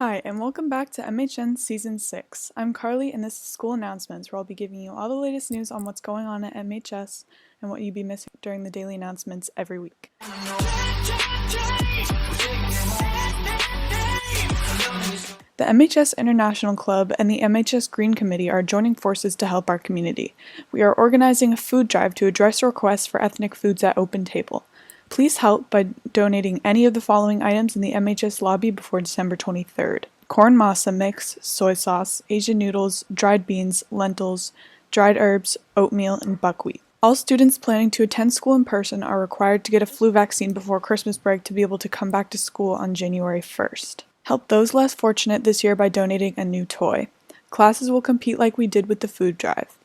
Hi, and welcome back to MHN Season 6. I'm Carly, and this is School Announcements, where I'll be giving you all the latest news on what's going on at MHS and what you'd be missing during the daily announcements every week. The MHS International Club and the MHS Green Committee are joining forces to help our community. We are organizing a food drive to address requests for ethnic foods at Open Table. Please help by donating any of the following items in the MHS lobby before December 23rd. Corn masa mix, soy sauce, Asian noodles, dried beans, lentils, dried herbs, oatmeal, and buckwheat. All students planning to attend school in person are required to get a flu vaccine before Christmas break to be able to come back to school on January 1st. Help those less fortunate this year by donating a new toy. Classes will compete like we did with the food drive.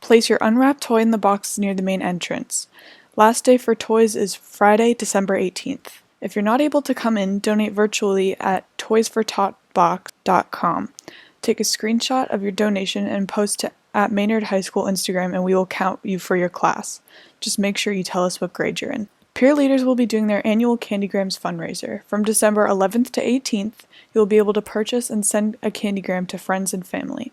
Place your unwrapped toy in the box near the main entrance. Last day for toys is Friday, December 18th. If you're not able to come in, donate virtually at toysfortotbox.com. Take a screenshot of your donation and post it at Maynard High School Instagram, and we will count you for your class. Just make sure you tell us what grade you're in. Peer leaders will be doing their annual Candygrams fundraiser. From December 11th to 18th, you will be able to purchase and send a Candygram to friends and family.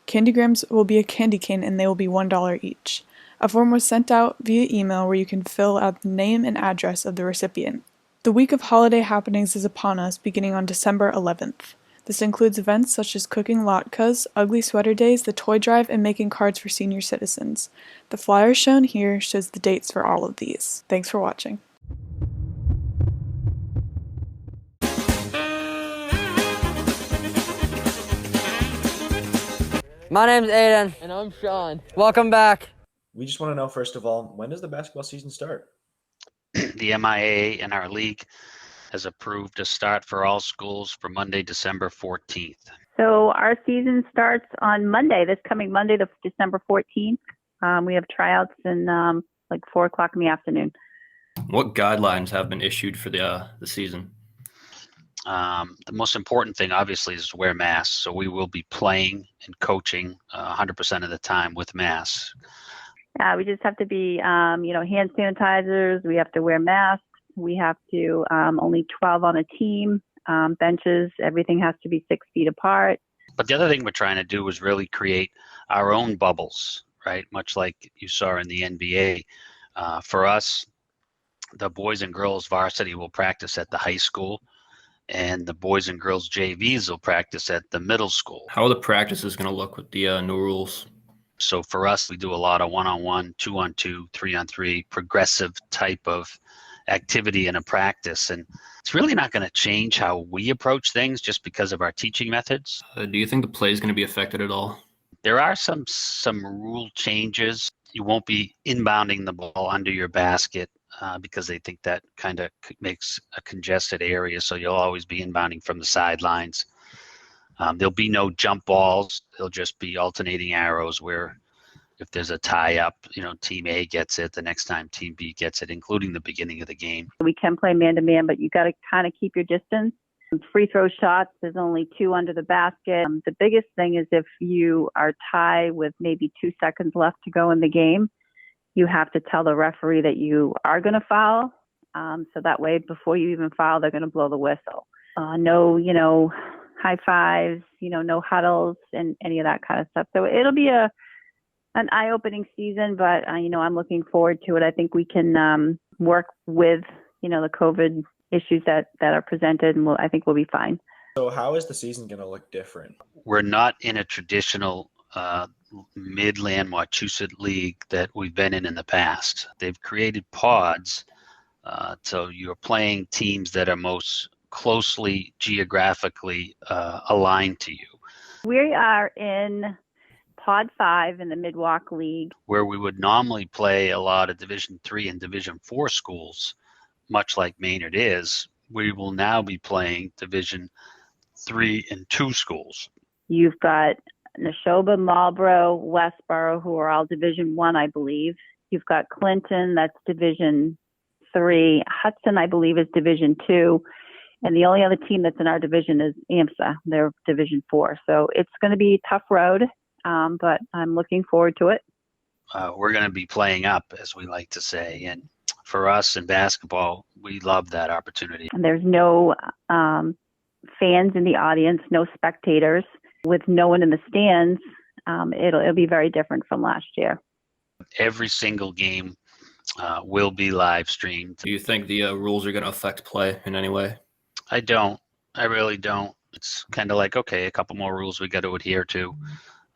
Candygrams will be a candy cane and they will be $1 each. A form was sent out via email where you can fill out the name and address of the recipient. The week of holiday happenings is upon us, beginning on December 11th. This includes events such as cooking latkes, ugly sweater days, the toy drive, and making cards for senior citizens. The flyer shown here shows the dates for all of these. Thanks for watching. My name's Aiden. And I'm Sean. Welcome back. We just want to know, first of all, when does the basketball season start? The MIA and our league has approved a start for all schools for Monday, December 14th. So our season starts on Monday, this coming Monday, the December 14th. We have tryouts in like 4 o'clock in the afternoon. What guidelines have been issued for the season? The most important thing, obviously, is to wear masks. So we will be playing and coaching 100% of the time with masks. We just have to be, hand sanitizers. We have to wear masks. We have to only 12 on a team. Benches, everything has to be 6 feet apart. But the other thing we're trying to do is really create our own bubbles, right? Much like you saw in the NBA. For us, the boys and girls varsity will practice at the high school, and the boys and girls JVs will practice at the middle school. How are the practices going to look with the new rules? So for us, we do a lot of one-on-one, two-on-two, three-on-three, progressive type of activity in a practice. And it's really not going to change how we approach things just because of our teaching methods. Do you think the play is going to be affected at all? There are some rule changes. You won't be inbounding the ball under your basket because they think that kind of makes a congested area. So you'll always be inbounding from the sidelines. There'll be no jump balls. There'll just be alternating arrows where if there's a tie up, team A gets it, the next time team B gets it, including the beginning of the game. We can play man-to-man, but you got to kind of keep your distance. Free throw shots, there's only 2 under the basket. The biggest thing is if you are tied with maybe 2 seconds left to go in the game, you have to tell the referee that you are going to foul. So that way, before you even foul, they're going to blow the whistle. No, high fives, no huddles and any of that kind of stuff. So it'll be an eye-opening season, but I'm looking forward to it. I think we can work with the COVID issues that are presented, and I think we'll be fine. So how is the season going to look different? We're not in a traditional Midland Wachusett league that we've been in the past. They've created pods, so you're playing teams that are most closely geographically aligned to you. We are in Pod 5 in the Midwalk League, where we would normally play a lot of Division 3 and Division 4 schools, much like Maynard is. We will now be playing Division 3 and 2 schools. You've got Neshoba, Marlboro, Westboro, who are all Division 1, I believe. You've got Clinton, that's Division 3. Hudson, I believe, is Division 2. And the only other team that's in our division is AMSA. They're Division 4. So it's going to be a tough road, but I'm looking forward to it. We're going to be playing up, as we like to say. And for us in basketball, we love that opportunity. And there's no fans in the audience, no spectators, with no one in the stands, it'll be very different from last year. Every single game will be live streamed. Do you think the rules are going to affect play in any way? I don't. I really don't. It's kind of like, okay, a couple more rules we got to adhere to.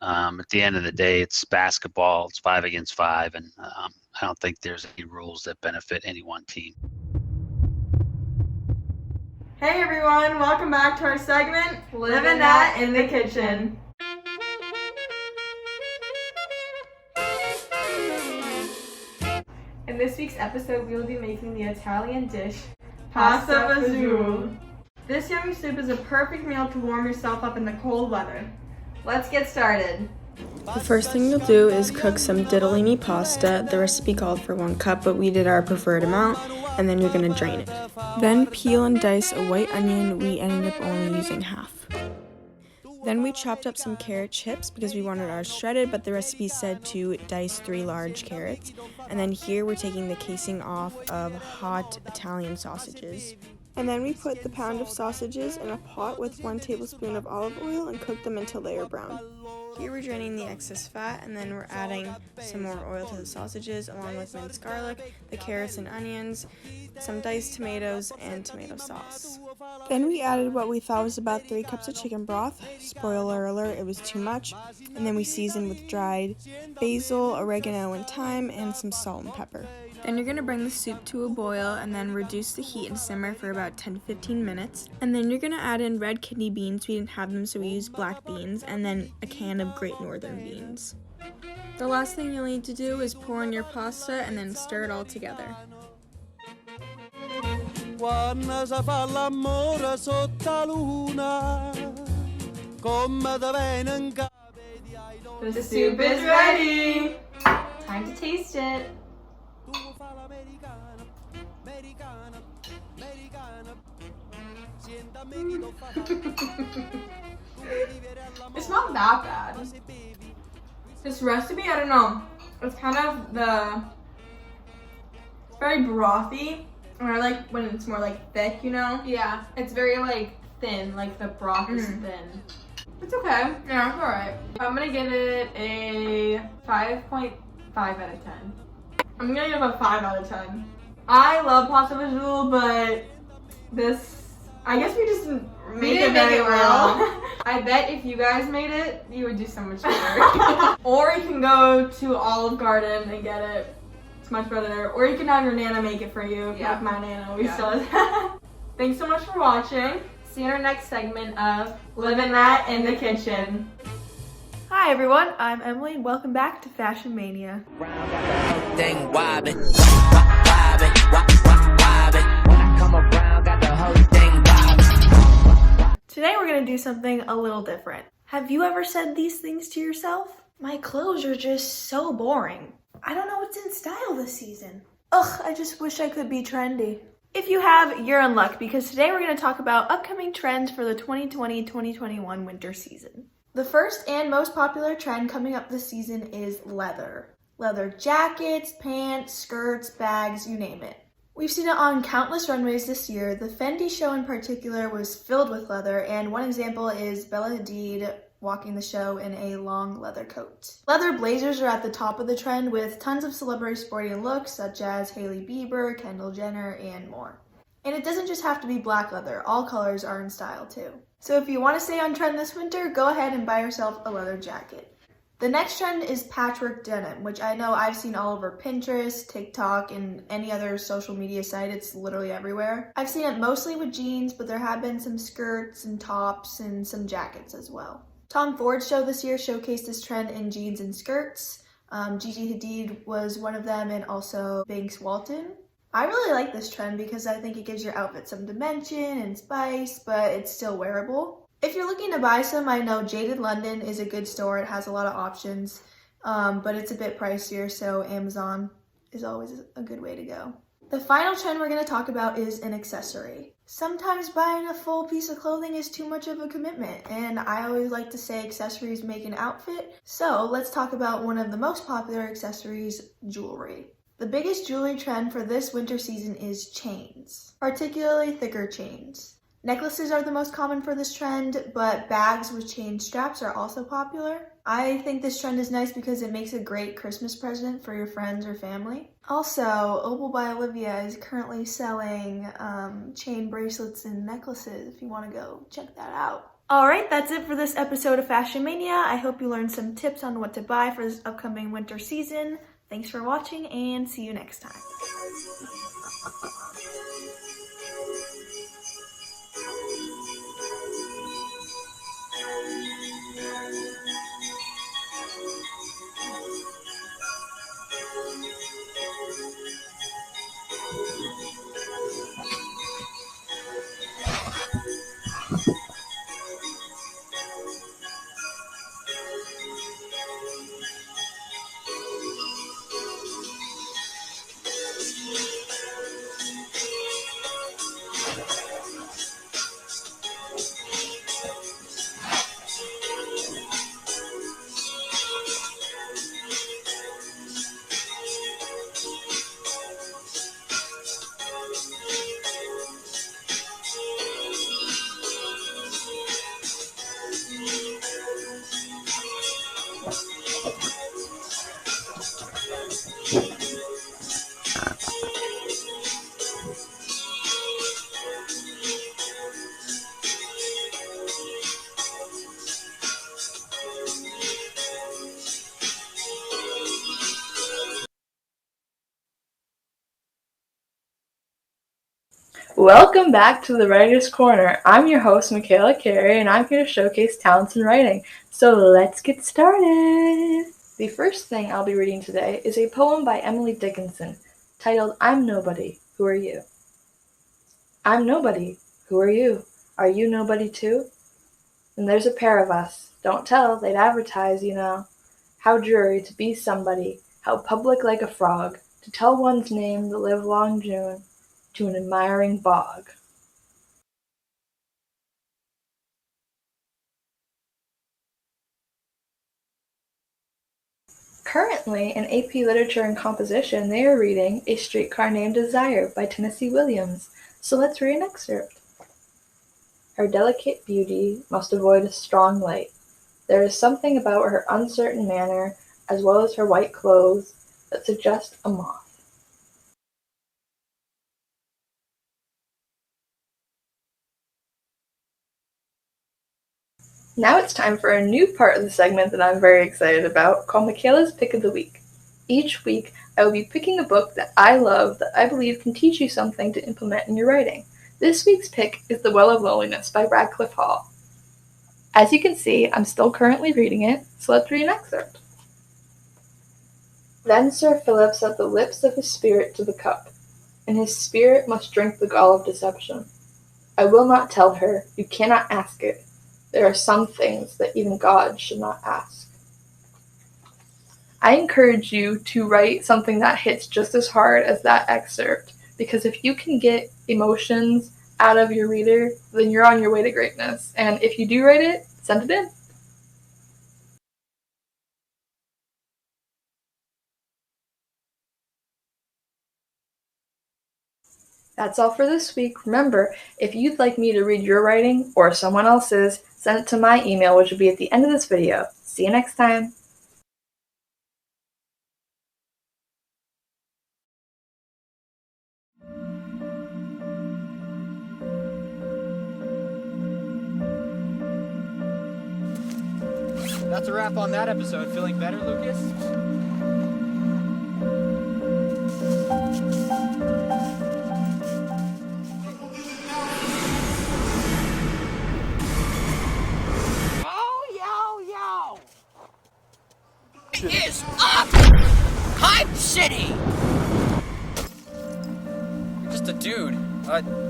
At the end of the day, it's basketball. It's 5 against 5, and I don't think there's any rules that benefit any one team. Hey everyone, welcome back to our segment, Living That in the Kitchen. In this week's episode, we will be making the Italian dish, pasta fazool. This yummy soup is a perfect meal to warm yourself up in the cold weather. Let's get started. The first thing you'll do is cook some ditalini pasta. The recipe called for 1 cup, but we did our preferred amount, and then you're going to drain it. Then peel and dice a white onion. We ended up only using half. Then we chopped up some carrot chips because we wanted ours shredded, but the recipe said to dice 3 large carrots. And then here we're taking the casing off of hot Italian sausages. And then we put the pound of sausages in a pot with 1 tablespoon of olive oil and cook them until they are brown. Here we're draining the excess fat, and then we're adding some more oil to the sausages along with minced garlic, the carrots and onions, some diced tomatoes, and tomato sauce. Then we added what we thought was about 3 cups of chicken broth. Spoiler alert, it was too much. And then we seasoned with dried basil, oregano, and thyme, and some salt and pepper. Then you're going to bring the soup to a boil and then reduce the heat and simmer for about 10 to 15 minutes. And then you're going to add in red kidney beans. We didn't have them, so we used black beans, and then a can of Great Northern beans. The last thing you'll need to do is pour in your pasta and then stir it all together. The soup is ready. Time to taste it. It's not that bad. This recipe, I don't know. It's kind of it's very brothy. And I like when it's more like thick, you know? Yeah. It's very like thin, like the broth is thin. It's okay. Yeah, it's alright. I'm gonna give it a 5.5 out of 10. I'm gonna give it a 5 out of 10. I love pasta fazool, but this, I guess we just made it very well. I bet if you guys made it, you would do so much better. Or you can go to Olive Garden and get it. It's much better. Or you can have your Nana make it for you, like my Nana always does. Thanks so much for watching. See you in our next segment of Living That in the Kitchen. Hi everyone, I'm Emily and welcome back to Fashion Mania. Today we're going to do something a little different. Have you ever said these things to yourself? My clothes are just so boring. I don't know what's in style this season. Ugh, I just wish I could be trendy. If you have, you're in luck because today we're going to talk about upcoming trends for the 2020-2021 winter season. The first and most popular trend coming up this season is leather. Leather jackets, pants, skirts, bags, you name it. We've seen it on countless runways this year. The Fendi show in particular was filled with leather, and one example is Bella Hadid walking the show in a long leather coat. Leather blazers are at the top of the trend with tons of celebrities sporting looks such as Hailey Bieber, Kendall Jenner, and more. And it doesn't just have to be black leather, all colors are in style too. So if you want to stay on trend this winter, go ahead and buy yourself a leather jacket. The next trend is patchwork denim, which I know I've seen all over Pinterest, TikTok, and any other social media site. It's literally everywhere. I've seen it mostly with jeans, but there have been some skirts and tops and some jackets as well. Tom Ford's show this year showcased this trend in jeans and skirts. Gigi Hadid was one of them, and also Banks Walton. I really like this trend because I think it gives your outfit some dimension and spice, but it's still wearable. If you're looking to buy some, I know Jaded London is a good store. It has a lot of options, but it's a bit pricier, so Amazon is always a good way to go. The final trend we're going to talk about is an accessory. Sometimes buying a full piece of clothing is too much of a commitment, and I always like to say accessories make an outfit. So let's talk about one of the most popular accessories, jewelry. The biggest jewelry trend for this winter season is chains, particularly thicker chains. Necklaces are the most common for this trend, but bags with chain straps are also popular. I think this trend is nice because it makes a great Christmas present for your friends or family. Also, Opal by Olivia is currently selling chain bracelets and necklaces if you want to go check that out. Alright, that's it for this episode of Fashion Mania. I hope you learned some tips on what to buy for this upcoming winter season. Thanks for watching and see you next time. Welcome back to the Writer's Corner. I'm your host, Michaela Carey, and I'm here to showcase talents in writing. So let's get started. The first thing I'll be reading today is a poem by Emily Dickinson titled, I'm Nobody, Who Are You? I'm nobody. Who are you? Are you nobody too? And there's a pair of us. Don't tell, they'd advertise, you know. How dreary to be somebody, how public like a frog, to tell one's name the livelong June, to an admiring bog. Currently, in AP Literature and Composition, they are reading A Streetcar Named Desire by Tennessee Williams. So let's read an excerpt. Her delicate beauty must avoid a strong light. There is something about her uncertain manner, as well as her white clothes, that suggest a moth. Now it's time for a new part of the segment that I'm very excited about, called Michaela's Pick of the Week. Each week, I will be picking a book that I love that I believe can teach you something to implement in your writing. This week's pick is The Well of Loneliness by Radcliffe Hall. As you can see, I'm still currently reading it, so let's read an excerpt. Then Sir Philip set the lips of his spirit to the cup, and his spirit must drink the gall of deception. I will not tell her, you cannot ask it. There are some things that even God should not ask. I encourage you to write something that hits just as hard as that excerpt, because if you can get emotions out of your reader, then you're on your way to greatness. And if you do write it, send it in. That's all for this week. Remember, if you'd like me to read your writing or someone else's, send it to my email, which will be at the end of this video. See you next time. That's a wrap on that episode. Feeling better, Lucas? Is up! Hype City! You're just a dude.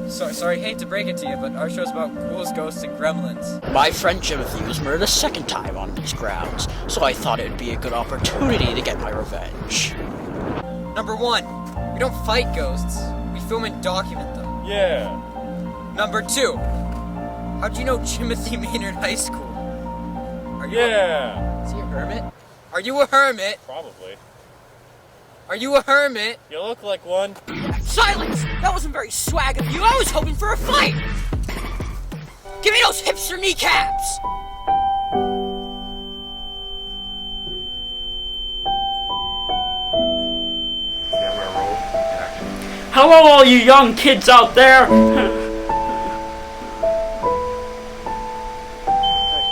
Sorry, hate to break it to you, but our show's about ghouls, ghosts, and gremlins. My friend Timothy was murdered a second time on these grounds, so I thought it would be a good opportunity to get my revenge. Number 1, we don't fight ghosts. We film and document them. Yeah. Number 2, how'd you know Timothy Maynard High School? Yeah. Is he a hermit? Are you a hermit? Probably. Are you a hermit? You look like one. Silence! That wasn't very swag of you. I was hoping for a fight! Give me those hipster kneecaps! Hello, all you young kids out there!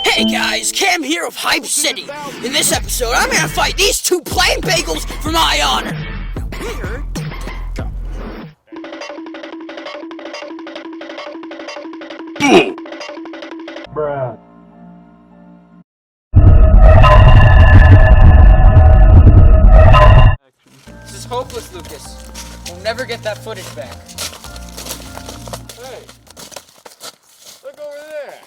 Hey guys, Cam here of Hype City. In this episode, I'm gonna fight these two plain bagels for my honor. Here, Bruh. This is hopeless, Lucas. We'll never get that footage back. Hey, look over there.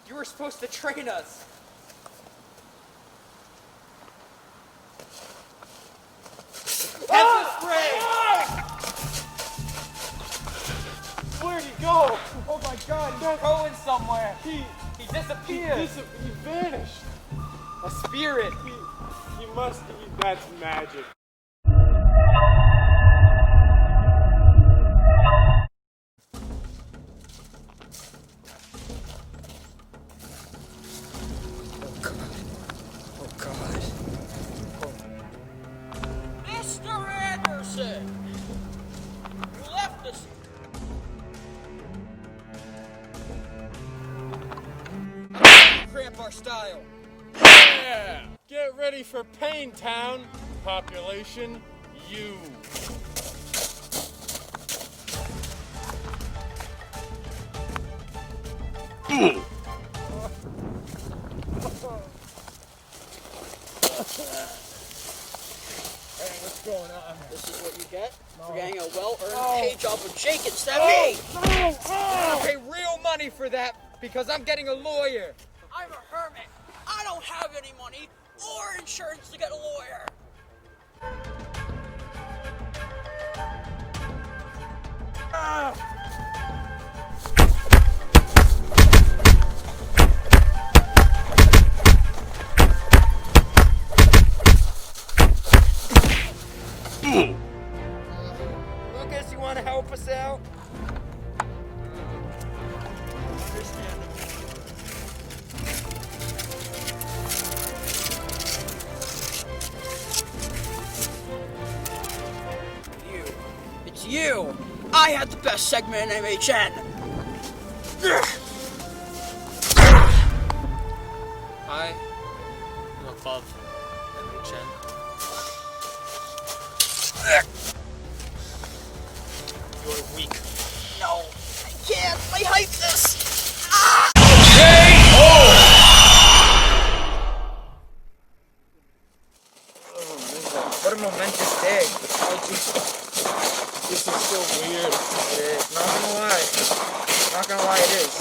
You were supposed to train us. Pepper spray! Where'd he go? Oh my God, He's going somewhere. he disappeared. he vanished. A spirit. He must, that's magic. Oh God. Mr. Anderson! You left us. Cramp our style. Yeah! Get ready for Pain Town. Population, you. Hey, what's going on? This is what you get for getting a well-earned page off of Jake instead of me! I'll pay real money for that because I'm getting a lawyer. I'm a hermit. I don't have any money or insurance to get a lawyer. Lucas, you want to help us out? It's you. I had the best segment in MHN. I am above MHN. You're weak. No, I can't. I hype this. What a momentous day. This is so weird. It is. Not gonna lie. Not gonna lie, it is.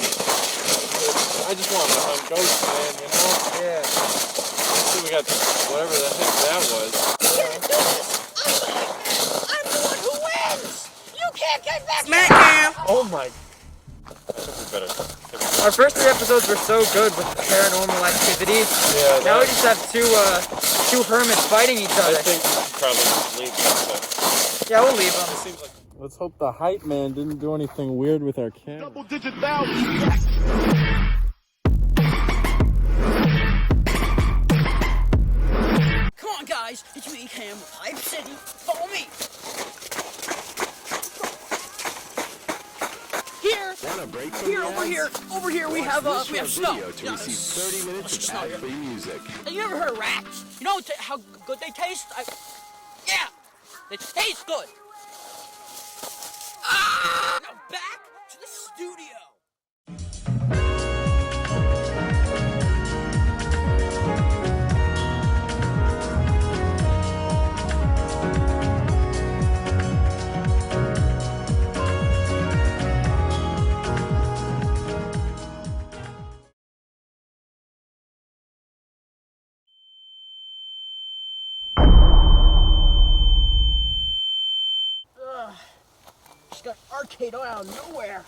I just want to hunt ghosts, man, you know? Yeah. See, we got whatever the heck that was. I'm the one who wins. You can't get back. Smack him! Oh my. I think we better. Our first 3 episodes were so good with the paranormal activities. Yeah. Now we just have two hermits fighting each I other. think we should probably just leave this. Yeah, we'll leave them. It seems like. Let's hope the hype man didn't do anything weird with our camera. Double-digit thousands. we have snow. To receive 30 minutes of ad-free music. You ever heard of rats? You know how good they taste? Yeah, they taste good. Now back to the studio. Just got arcade out of nowhere.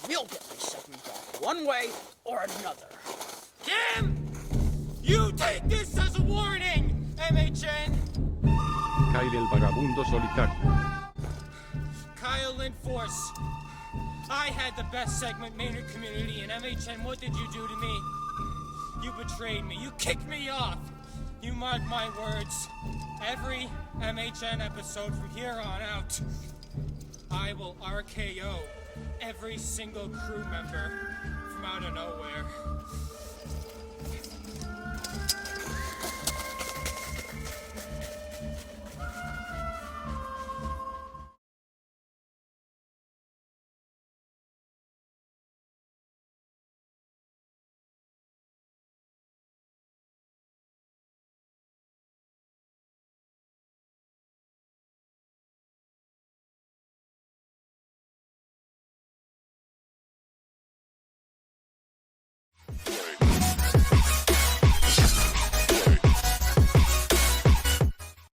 We'll get my segment back one way or another. Kim! You take this as a warning, MHN! Kyle el vagabundo solitario. Kyle Lindforce, I had the best segment Maynard community in MHN. What did you do to me? You betrayed me. You kicked me off. You mark my words. Every MHN episode from here on out, I will RKO every single crew member from out of nowhere.